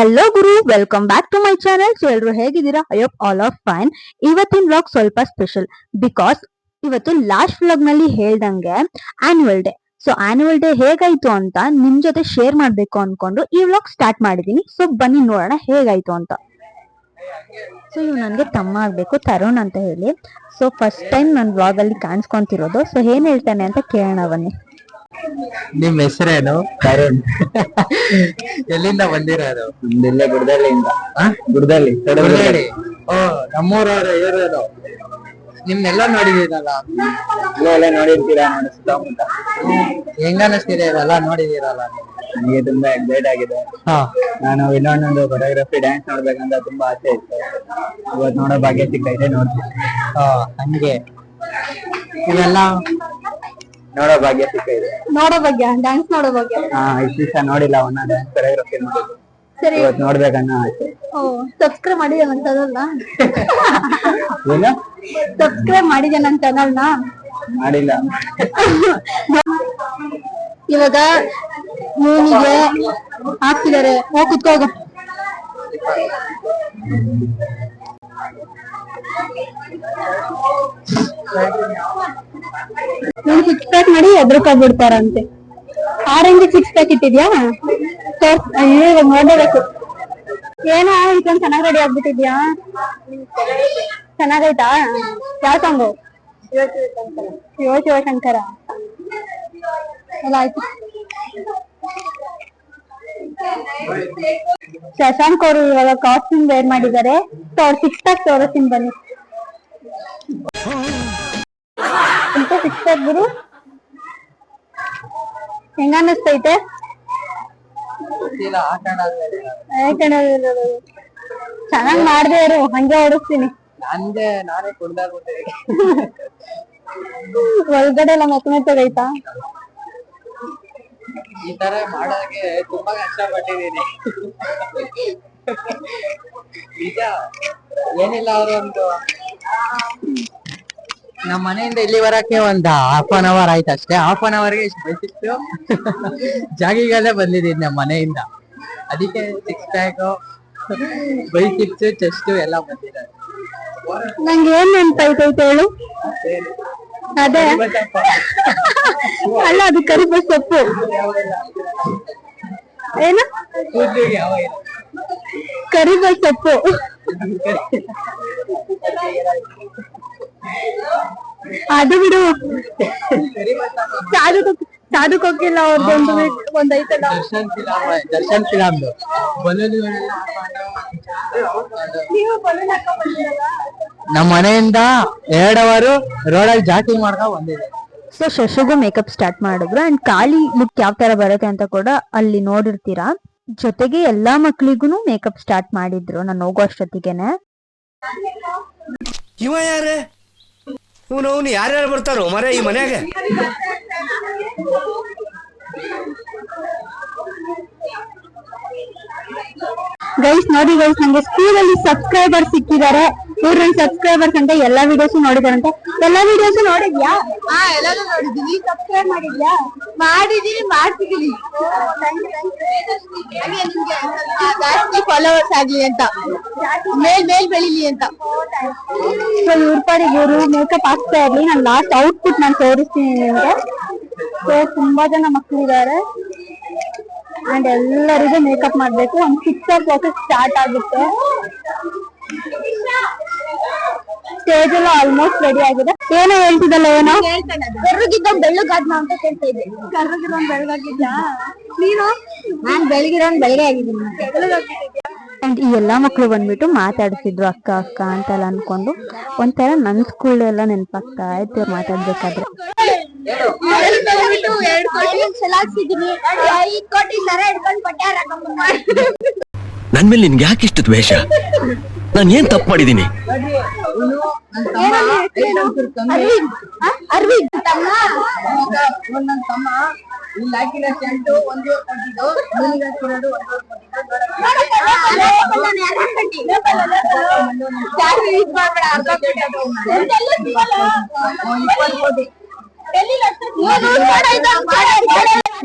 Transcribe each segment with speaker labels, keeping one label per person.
Speaker 1: Hello ಗುರು, welcome back to my channel. So ಎಲ್ರು ಹೇಗಿದ್ದೀರಾ? I hope all are fine. ಇವತ್ತಿನ ವ್ಲಾಗ್ ಸ್ವಲ್ಪ ಸ್ಪೆಷಲ್ ಬಿಕಾಸ್ ಇವತ್ತು ಲಾಸ್ಟ್ ವ್ಲಾಗ್ ನಲ್ಲಿ ಹೇಳ್ದಂಗೆ annual day. So annual day ಹೇಗಾಯ್ತು ಅಂತ ನಿಮ್ ಜೊತೆ ಶೇರ್ ಮಾಡ್ಬೇಕು ಅನ್ಕೊಂಡು ಈ ವ್ಲಾಗ್ ಸ್ಟಾರ್ಟ್ ಮಾಡಿದೀನಿ. ಸೊ ಬನ್ನಿ ನೋಡೋಣ ಹೇಗಾಯ್ತು ಅಂತ. ಸೊ ಇವ್ ನನ್ಗೆ ತಮ್ಮ ಆಗ್ಬೇಕು, ತರುಣ್ ಅಂತ ಹೇಳಿ. ಸೊ ಫಸ್ಟ್ ಟೈಮ್ ನನ್ ವ್ಲಾಗ್ ಅಲ್ಲಿ ಕಾಣಿಸ್ಕೊಂತಿರೋದು. ಸೊ ಏನ್ ಹೇಳ್ತಾನೆ ಅಂತ ಕೇಳೋಣ ಬನ್ನಿ.
Speaker 2: ನಿಮ್ ಹೆಸರೇನು? ತರುಣ್. ಎಲ್ಲಿಂದ ಬಂದಿರೋದು?
Speaker 3: ಇಲ್ಲೇ ಗುಡ್ದಳ್ಳಿಯಿಂದ. ಗುಡ್ದಳ್ಳಿ.
Speaker 2: ಓ, ನಮ್ಮೂರವ್ರು ಇರೋದು. ನಿಮ್ನೆಲ್ಲ ನೋಡಿದೀರಲ್ಲ?
Speaker 3: ಎಲ್ಲ ನೋಡಿರ್ತೀರಾ? ಸುತ್ತಮುತ್ತ
Speaker 2: ಹೆಂಗ ಅನಿಸ್ತಿದೆ ಇದೆಲ್ಲ ನೋಡಿದೀರಲ್ಲ?
Speaker 3: ನನಗೆ ತುಂಬಾ ಎಕ್ಸೈಟ್ ಆಗಿದೆ. ನಾನು ಇನ್ನೊಂದೊಂದು ಕೊರಿಯೋಗ್ರಫಿ ಡ್ಯಾನ್ಸ್ ನೋಡ್ಬೇಕಂತ ತುಂಬಾ ಆಸೆ ಇತ್ತು. ಇವತ್ತು ನೋಡೋ ಭಾಗ್ಯ ಸಿಕ್ಕೈತೆ, ನೋಡ್ತೀನಿ.
Speaker 2: ಹಂಗೆ ಇವೆಲ್ಲ
Speaker 3: ನೋಡೋ ಭಾಗ್ಯ ಸಿಕ್ಕೈತೆ.
Speaker 1: ನೋಡೋ ಬಗ್ಗೆ, ಡ್ಯಾನ್ಸ್ ನೋಡೋ ಬಗ್ಗೆ.
Speaker 3: ಇಷ್ಟು ದಿವಸ ನೋಡಿಲ್ಲ, ಅವನ್ನ ಡ್ಯಾನ್ಸ್ ಕೊರಿಯೋಗ್ರಫಿ ನೋಡಿದ್ದು.
Speaker 1: ಸರಿ,
Speaker 3: ಇವತ್ತು ನೋಡ್ಬೇಕನ್ನೋ ಆಸೆ.
Speaker 1: ಸಬ್ಸ್ಕ್ರೈಬ್ ಮಾಡಿದೆ ನನ್ನ ಚಾನಲ್ನ.
Speaker 3: ಏನು
Speaker 1: ಸಬ್ಸ್ಕ್ರೈಬ್ ಮಾಡಿದೆ ನನ್ನ ಚಾನಲ್ನ?
Speaker 3: ಮಾಡಿಲ್ಲ.
Speaker 1: ಇವಾಗ ಮೂನಿಗೆ ಹಾಕ್ತಿದ್ದಾರೆ. ಹೋಗಿ ಕುತ್ಕೋಗ. ಸಿಕ್ಸ್ ಪ್ಯಾಕ್ ಮಾಡಿ ಎದ್ರಕೋಗ್ಬಿಡ್ತಾರಂತೆ. ಆರೆಂಜ್ ಸಿಕ್ಸ್ ಪ್ಯಾಕ್ ಇಟ್ಟಿದ್ಯಾ? ನೋಡ್ಬೇಕು. ಏನೋ ಇಟ್ಕೊಂಡ್ ಚೆನ್ನಾಗ್ ರೆಡಿ ಆಗ್ಬಿಟ್ಟಿದ್ಯಾ? ಚೆನ್ನಾಗೈತಾ? ಯಾವ ಸಾಂಗು? ಶಿವಶಂಕರ ಎಲ್ಲ ಆಯ್ತು. ಶಶಾಂಕ್ ಅವರು ಇವಾಗ ಕಾಸ್ಟ್ಯೂಮ್ ವೇರ್ ಮಾಡಿದ್ದಾರೆ. ಸೊ ಅವ್ರು ಸಿಕ್ಸ್ ಪ್ಯಾಕ್ ತೋರಿಸ್ತೀನಿ ಬನ್ನಿ. ಸಿಕ್ಸ್ ಪ್ಯಾಕ್ ಗುರು ಹೆಂಗ ಅನ್ನಿಸ್ತೈತೆ? ಚೆನ್ನಾಗ್ ಮಾಡ್ದೆ ಇರು, ಹಂಗೆ ಓಡಿಸ್ತೀನಿ.
Speaker 2: ನಾನೇ ಕುಡ್ದಾಗ್ಬಿಟ್ಟೆ.
Speaker 1: ಒಳಗಡೆ ಎಲ್ಲ ಮೆತ್ತಗೈತಾ?
Speaker 2: ಈ ತರ ಮಾಡೋಕೆ ತುಂಬಾ ಕಷ್ಟಪಟ್ಟಿದ್ದೀನಿ. ನಿಜ ಏನಿಲ್ಲ, ಅವ್ರು ಒಂದು ನಮ್ಮ ಮನೆಯಿಂದ ಇಲ್ಲಿ ಬರಕ್ಕೆ ಒಂದ್ ಹಾಫ್ ಅನ್ ಅವರ್ ಆಯ್ತು ಅಷ್ಟೇ. ಹಾಫ್ ಅನ್ ಅವರ್ಗೆ ಇಷ್ಟು ಬೇಸಿತ್ತು. ಜಾಗಿಗಲ್ಲೇ ಬಂದಿದ್ದೀನಿ ನಮ್ಮ ಮನೆಯಿಂದ. ಅದಕ್ಕೆ ಸಿಕ್ಸ್ ಪ್ಯಾಕ್, ಬೈಸಿಪ್ಸ್, ಚೆಸ್ಟ್ ಎಲ್ಲ ಬಂದಿದ್ದಾರೆ.
Speaker 1: ನಂಗೆ ಏನ್ ನೆನ್ಪೈತೈತೆ ಹೇಳು? ಅದೇ ಅಲ್ಲ, ಅದು ಕರಿಬೇವು ಸೊಪ್ಪು. ಏನು? ಕರಿಬೇವು ಸೊಪ್ಪು. ಅದು ಬಿಡು, ಸಾಧಕ್ ಹೋಗಿಲ್ಲ. ಅವ್ರದ್ದೊಂದು ಒಂದೈತಲ್ಲ,
Speaker 2: ದರ್ಶನ್ ಫಿಲಮ್ದು ನಮ್ಮ ಮನೆಯಿಂದ 2 ಅವರು ರೋಡಲ್ಲಿ ಜಾಕಿಂಗ್ ಮಾಡ್ಕೊಂಡ್ ಬಂದಿದೆ.
Speaker 1: ಸೊ ಶಶಿಗೂ ಮೇಕಪ್ ಸ್ಟಾರ್ಟ್ ಮಾಡಿದ್ರು. ಅಂಡ್ ಕಾಲಿ ಲುಕ್ ಯಾವ ತರ ಬರುತ್ತೆ ಅಂತ ಕೂಡ ಅಲ್ಲಿ ನೋಡಿರ್ತೀರಾ. ಜೊತೆಗೆ ಎಲ್ಲಾ ಮಕ್ಳಿಗೂ ಮೇಕಪ್ ಸ್ಟಾರ್ಟ್ ಮಾಡಿದ್ರು ನಾನು ಹೋಗೋ ಅಷ್ಟೊತ್ತಿಗೆನೆ.
Speaker 4: ಇವ ಯಾರೇ? ಇವನು ಯಾರ್ಯಾರು ಬರ್ತಾರೋ ಮರ ಈ ಮನ್ಯಾಗ?
Speaker 1: ಗೈಸ್ ನೋಡಿ ಗೈಸ್, ನಂಗೆ ಸ್ಕೂಲಲ್ಲಿ ಸಬ್ಸ್ಕ್ರೈಬರ್ ಸಿಕ್ಕಿದ್ದಾರೆ. 100 ಸಬ್ಸ್ಕ್ರೈಬರ್ಸ್ ಅಂತ ಎಲ್ಲಾ ವಿಡಿಯೋಸ್ ನೋಡಿದಾರಂತೆ. ಎಲ್ಲಾ ವಿಡಿಯೋಸ್ ನೋಡಿದ್ಯಾ? ಎಲ್ಲಾನು ನೋಡಿದೀನಿ. ಸಬ್ಸ್ಕ್ರೈಬ್ ಮಾಡಿದ್ಯಾ? ಮಾಡಿದೀನಿ, ಮಾಡ್ತಿದೀನಿ. ಜಾಸ್ತಿ ಫಾಲೋವರ್ಸ್ ಆಗ್ಲಿ ಅಂತ, ಮೇಲ್ ಬೆಳಿಲಿ ಅಂತ. ಸೊ ಇವ್ರ ಪಾಡಿಗೆ ಇವರು ಮೇಕಪ್ ಆಗ್ತಾ ಇರ್ಲಿ. ನಾನು ಲಾಸ್ಟ್ ಔಟ್ಪುಟ್ ನಾನು ತೋರಿಸ್ತೀನಿ ನಿಮ್ಗೆ. ಸೊ ತುಂಬಾ ಜನ ಮಕ್ಕಳಿದ್ದಾರೆ ಅಂಡ್ ಎಲ್ಲರಿಗೂ ಮೇಕಪ್ ಮಾಡ್ಬೇಕು. ಒಂದು 6 o'clock ಸ್ಟಾರ್ಟ್ ಆಗುತ್ತೆ. ಸ್ಟೇಜ್ ಎಲ್ಲ ಆಲ್ಮೋಸ್ಟ್ ರೆಡಿ ಆಗಿದೆ. ಏನೋ ಹೇಳ್ತಿದ್ದಲ್ಲ? ಏನೋ ಕರ್ರಗಿದ್ದ ಬೆಳ್ಳಗಾದ್ನ ಅಂತ ಕೇಳ್ತಾ ಇದ್ದೆ. ಕರ್ರಗಿರೋನ್ ಬೆಳ್ಳಗಾಗಿದ್ದ ನೀನು? ನಾನ್ ಬೆಳಗಿರೋನ್ ಬೆಳಗ್ಗೆ ಆಗಿದ್ದೀನಿ. ಅಂಡ್ ಈ ಎಲ್ಲಾ ಮಕ್ಳು ಬಂದ್ಬಿಟ್ಟು ಮಾತಾಡ್ತಿದ್ರು ಅಕ್ಕ ಅಕ್ಕ ಅಂತೆಲ್ಲ ಅನ್ಕೊಂಡು. ಒಂಥರ ನನ್ ಸ್ಕೂಲ್ ಎಲ್ಲ ನೆನಪಾಗ್ತಾ ಇತ್ತು ಮಾತಾಡ್ಬೇಕಾದ್ರೆ.
Speaker 4: ನನ್ ಮೇಲೆ ನಿನ್ಗೆ ಯಾಕೆ ಇಷ್ಟ ದ್ವೇಷ? ನಾನು ಏನ್ ತಪ್ಪು ಮಾಡಿದೀನಿ?
Speaker 1: ಅರವಿಂದ್
Speaker 2: ತಮ್ಮ ಇಲ್ಲಿ ಹಾಕಿರೋ ಶರ್ಟು ಒಂದು ಕೊಟ್ಟಿದ್ದು, ನನಗೆ ಹಾಕಿರೋದು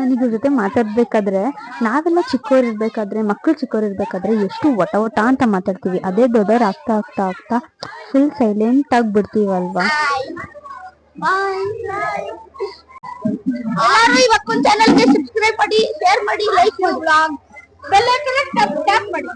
Speaker 1: ನನಗೆ ಇವ್ರ ಜೊತೆ ಮಾತಾಡ್ಬೇಕಾದ್ರೆ ನಾವೆಲ್ಲ ಚಿಕ್ಕವರಿರ್ಬೇಕಾದ್ರೆ ಮಕ್ಕಳು ಚಿಕ್ಕವರಿರ್ಬೇಕಾದ್ರೆ ಎಷ್ಟು ವಟ ವಟ ಅಂತ ಮಾತಾಡ್ತೀವಿ, ಅದೇ ದೊಡ್ಡವ್ರು ಆಗ್ತಾ ಆಗ್ತಾ ಆಗ್ತಾ ಫುಲ್ ಸೈಲೆಂಟ್ ಆಗ್ಬಿಡ್ತೀವಲ್ವಾ.
Speaker 5: ಎಲ್ಲರೂ ಇವತ್ತು ಚಾನೆಲ್ಗೆ ಸಬ್ಸ್ಕ್ರೈಬ್ ಮಾಡಿ, ಶೇರ್ ಮಾಡಿ, ಲೈಕ್ ಮಾಡಿ, ಬೆಲ್ ಐಕಾನ್ ಟ್ಯಾಪ್ ಮಾಡಿ.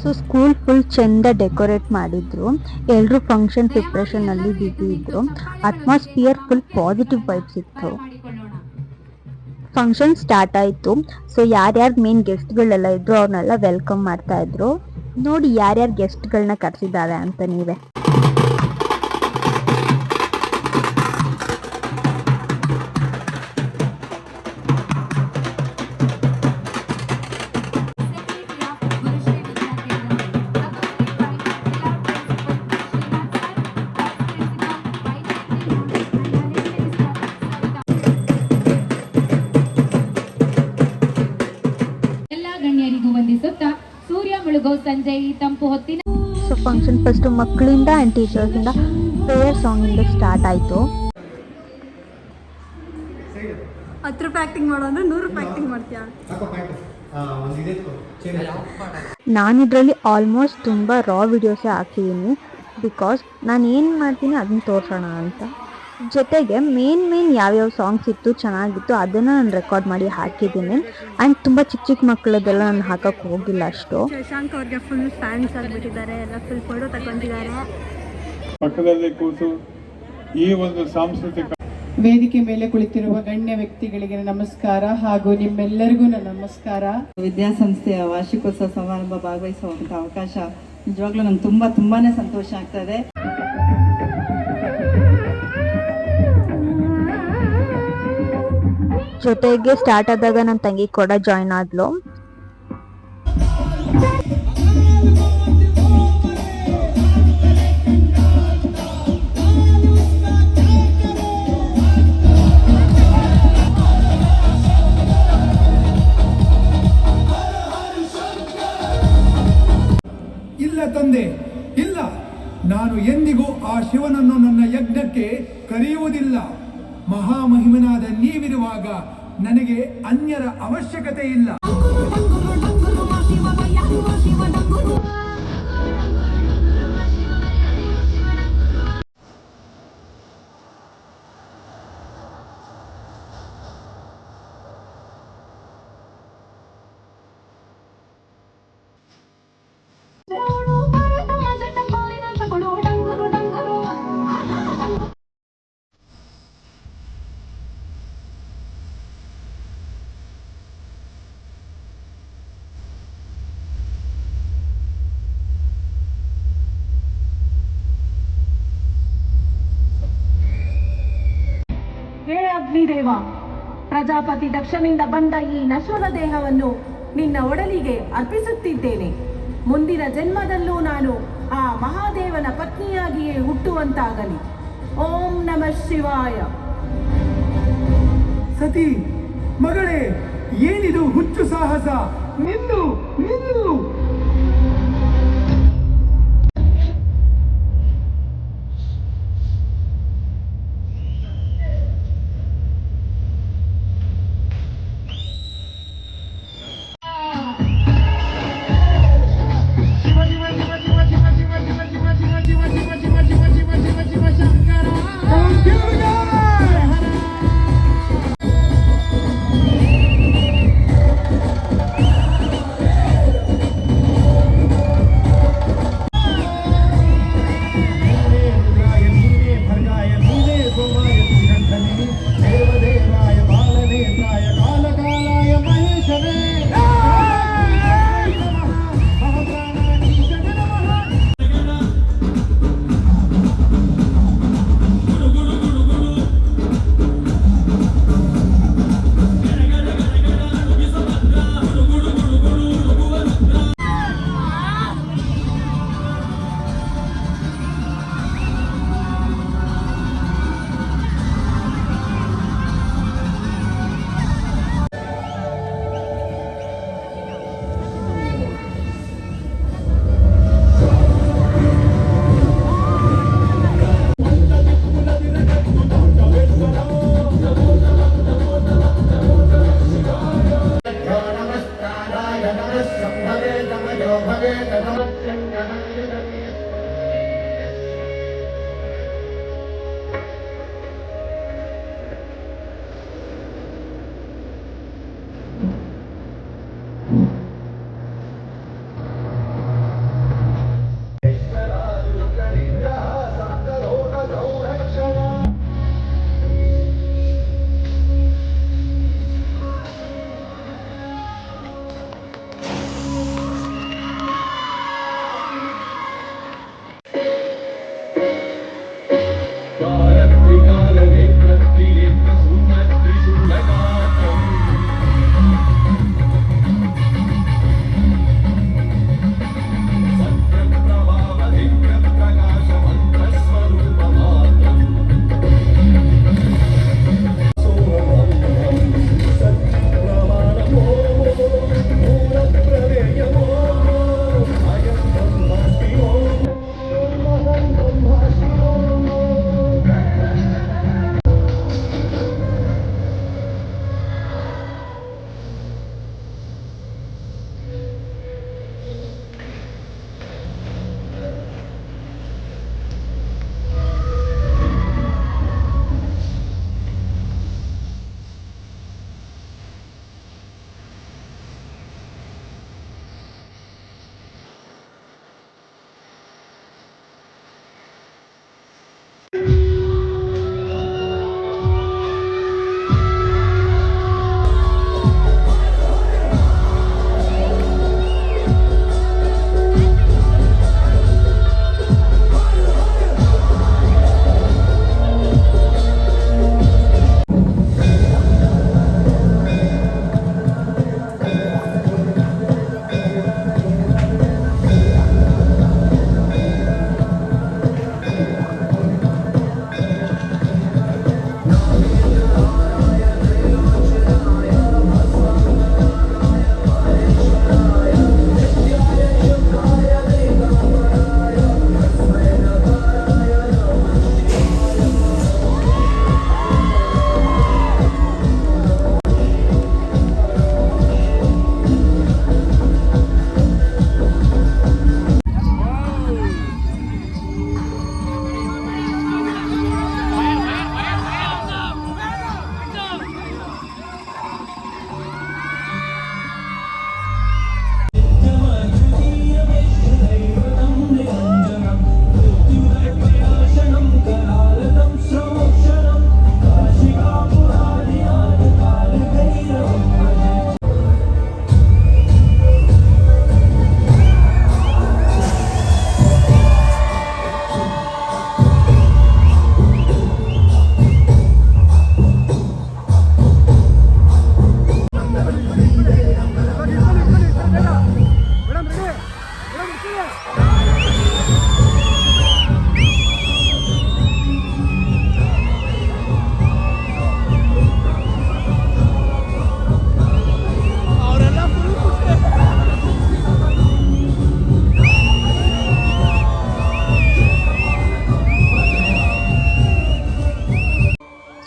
Speaker 1: ಸೊ ಸ್ಕೂಲ್ ಫುಲ್ ಚೆಂದ ಡೆಕೋರೇಟ್ ಮಾಡಿದ್ರು, ಎಲ್ರು ಫಂಕ್ಷನ್ ಪ್ರಿಪ್ರೇಷನ್ ಅಲ್ಲಿ ಬಿಸಿ ಇದ್ರು, ಅಟ್ಮಾಸ್ಫಿಯರ್ ಫುಲ್ ಪಾಸಿಟಿವ್ ವೈಬ್ಸ್ ಇತ್ತು. ಫಂಕ್ಷನ್ ಸ್ಟಾರ್ಟ್ ಆಯ್ತು. ಸೊ ಯಾರ್ಯಾರು ಮೇನ್ ಗೆಸ್ಟ್ಗಳೆಲ್ಲ ಇದ್ರು ಅವ್ರನ್ನೆಲ್ಲ ವೆಲ್ಕಮ್ ಮಾಡ್ತಾ ಇದ್ರು. ನೋಡಿ ಯಾರ್ಯಾರು ಗೆಸ್ಟ್ಗಳನ್ನ ಕರ್ಸಿದ್ದಾರೆ ಅಂತ ನೀವೇ.
Speaker 6: ವಂದಿಸುತ್ತಾ ಸೂರ್ಯ ಮುಳುಗೋ ಸಂಜೆ ಈ ತಂಪು ಹೊತ್ತಿನ.
Speaker 1: ಸೊ ಫಂಕ್ಷನ್ ಫಸ್ಟ್ ಮಕ್ಕಳಿಂದ ಆ್ಯಂಡ್ ಟೀಚರ್ಸಿಂದ ಪ್ರೇಯರ್ ಸಾಂಗಿಂದ ಸ್ಟಾರ್ಟ್ ಆಯಿತು.
Speaker 5: 10 ರೂಪಾಯಿ ಆಕ್ಟಿಂಗ್ ಮಾಡೋ ಅಂದ್ರೆ 100 ರೂಪಾಯಿ ಆಕ್ಟಿಂಗ್ ಮಾಡ್ತೀಯಾ?
Speaker 1: ನಾನಿದ್ರಲ್ಲಿ ಆಲ್ಮೋಸ್ಟ್ ತುಂಬ ರಾ ವಿಡಿಯೋಸೇ ಹಾಕಿದ್ದೀನಿ, ಬಿಕಾಸ್ ನಾನು ಏನು ಮಾಡ್ತೀನಿ ಅದನ್ನ ತೋರಿಸೋಣ ಅಂತ. ಜೊತೆಗೆ ಮೇನ್ ಯಾವ್ಯಾವ ಸಾಂಗ್ಸ್ ಇತ್ತು ಚೆನ್ನಾಗಿತ್ತು ಅದನ್ನು ನಾನು ರೆಕಾರ್ಡ್ ಮಾಡಿ ಹಾಕಿದ್ದೀನಿ. ಆ್ಯಂಡ್ ತುಂಬ ಚಿಕ್ಕ ಮಕ್ಕಳದೆಲ್ಲ ನಾನು ಹಾಕಕ್ಕೆ ಹೋಗಿಲ್ಲ ಅಷ್ಟು.
Speaker 5: ಶಶಾಂಕ್ ಅವ್ರಿಗೆ ಫುಲ್ ಫ್ಯಾನ್ಸ್ ಆಗಿಬಿಟ್ಟಿದ್ದಾರೆ, ಎಲ್ಲ ಫುಲ್ ಫೋಟೋ ತಗೊಂಡಿದ್ದಾರೆ.
Speaker 7: ಪಕ್ಕದಲ್ಲಿ ಕೂತು ಈ ಒಂದು ಸಾಂಸ್ಕೃತಿಕ
Speaker 8: ವೇದಿಕೆ ಮೇಲೆ ಕುಳಿತಿರುವ ಗಣ್ಯ ವ್ಯಕ್ತಿಗಳಿಗೆ ನಮಸ್ಕಾರ ಹಾಗೂ ನಿಮ್ಮೆಲ್ಲರಿಗೂ ನನ್ನ ನಮಸ್ಕಾರ. ವಿದ್ಯಾಸಂಸ್ಥೆಯ ವಾರ್ಷಿಕೋತ್ಸವ ಸಮಾರಂಭ ಭಾಗವಹಿಸುವಂತ ಅವಕಾಶ ನಿಜವಾಗ್ಲೂ ನಂಗೆ ತುಂಬಾನೇ ಸಂತೋಷ ಆಗ್ತದೆ.
Speaker 1: ಜೊತೆಗೆ ಸ್ಟಾರ್ಟ್ ಆದಾಗ ನನ್ನ ತಂಗಿ ಕೂಡ ಜಾಯ್ನ್ ಆದ್ಲು.
Speaker 7: ಇಲ್ಲ ತಂದೆ ಇಲ್ಲ, ನಾನು ಎಂದಿಗೂ ಆ ಶಿವನನ್ನು ನನ್ನ ಯಜ್ಞಕ್ಕೆ ಕರೆಯುವುದಿಲ್ಲ. ಮಹಾಮಹಿಮನಾದ ನೀವಿರುವಾಗ ನನಗೆ ಅನ್ಯರ ಅವಶ್ಯಕತೆ ಇಲ್ಲ.
Speaker 9: ಹೇ ಅಗ್ನಿದೇವ, ಪ್ರಜಾಪತಿ ದಕ್ಷನಿಂದ ಬಂದ ಈ ನಶ್ವರ ದೇಹವನ್ನು ನಿನ್ನ ಒಡಲಿಗೆ ಅರ್ಪಿಸುತ್ತಿದ್ದೇನೆ. ಮುಂದಿನ ಜನ್ಮದಲ್ಲೂ ನಾನು ಆ ಮಹಾದೇವನ ಪತ್ನಿಯಾಗಿಯೇ ಹುಟ್ಟುವಂತಾಗಲಿ. ಓಂ ನಮಃ ಶಿವಾಯ.
Speaker 7: ಸತಿ ಮಗಳೇ, ಏನಿದು ಹುಚ್ಚು ಸಾಹಸ? ನಿಲ್ಲು ನಿಲ್ಲು.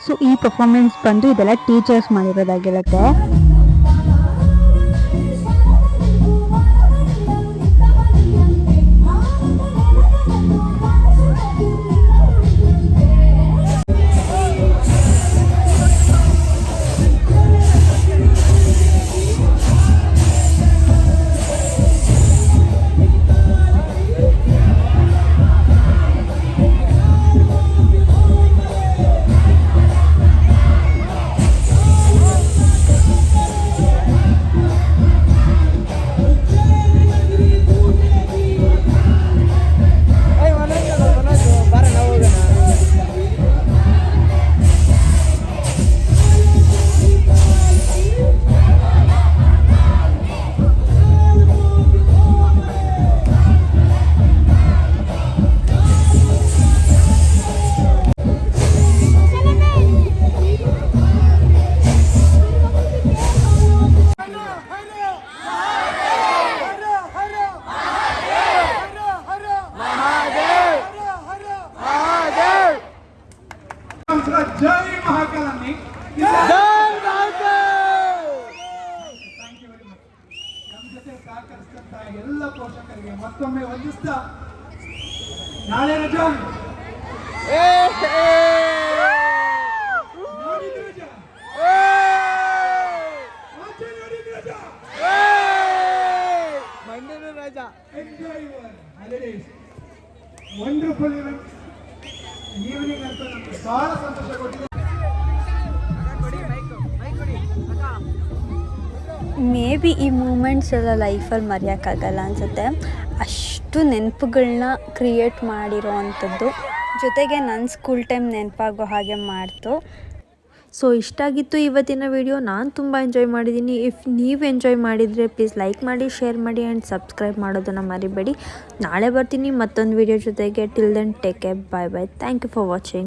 Speaker 1: ಸೊ ಈ ಪರ್ಫಾರ್ಮೆನ್ಸ್ ಬಂದು ಇದೆಲ್ಲ ಟೀಚರ್ಸ್ ಮಾಡಿರೋದಾಗಿರುತ್ತೆ.
Speaker 7: ಸಹಕರಿಸಿದಂತ ಎಲ್ಲ ಪೋಷಕರಿಗೆ ಮತ್ತೊಮ್ಮೆ ವಂದಿಸ್ತಾ ನಾಳೆ ರಜಾ ನಾಡಿದ್ದು ರಜಾ ಆಚೆ ನಾಡಿದ್ದು ರಜಾ
Speaker 2: ಮಂಡ್ಯದ ರಾಜ.
Speaker 7: Enjoy your holidays wonderful evening ಅಂತ ನಮ್ಗೆ ಬಹಳ ಸಂತೋಷ ಕೊಟ್ಟಿದೆ.
Speaker 1: ಮೇ ಬಿ ಈ ಮೂಮೆಂಟ್ಸ್ ಎಲ್ಲ ಲೈಫಲ್ಲಿ ಮರೆಯೋಕ್ಕಾಗಲ್ಲ ಅನಿಸುತ್ತೆ. ಅಷ್ಟು ನೆನಪುಗಳನ್ನ ಕ್ರಿಯೇಟ್ ಮಾಡಿರೋ ಅಂಥದ್ದು, ಜೊತೆಗೆ ನನ್ನ ಸ್ಕೂಲ್ ಟೈಮ್ ನೆನಪಾಗೋ ಹಾಗೆ ಮಾಡ್ತು.
Speaker 10: ಸೊ ಇಷ್ಟ ಆಗಿತ್ತು ಇವತ್ತಿನ ವಿಡಿಯೋ. ನಾನು ತುಂಬ ಎಂಜಾಯ್ ಮಾಡಿದ್ದೀನಿ. ಇಫ್ ನೀವು ಎಂಜಾಯ್ ಮಾಡಿದರೆ ಪ್ಲೀಸ್ ಲೈಕ್ ಮಾಡಿ, ಶೇರ್ ಮಾಡಿ ಆ್ಯಂಡ್ ಸಬ್ಸ್ಕ್ರೈಬ್ ಮಾಡೋದನ್ನು ಮರಿಬೇಡಿ. ನಾಳೆ ಬರ್ತೀನಿ ಮತ್ತೊಂದು ವಿಡಿಯೋ ಜೊತೆಗೆ. Till then take care, bye bye. Thank you for watching.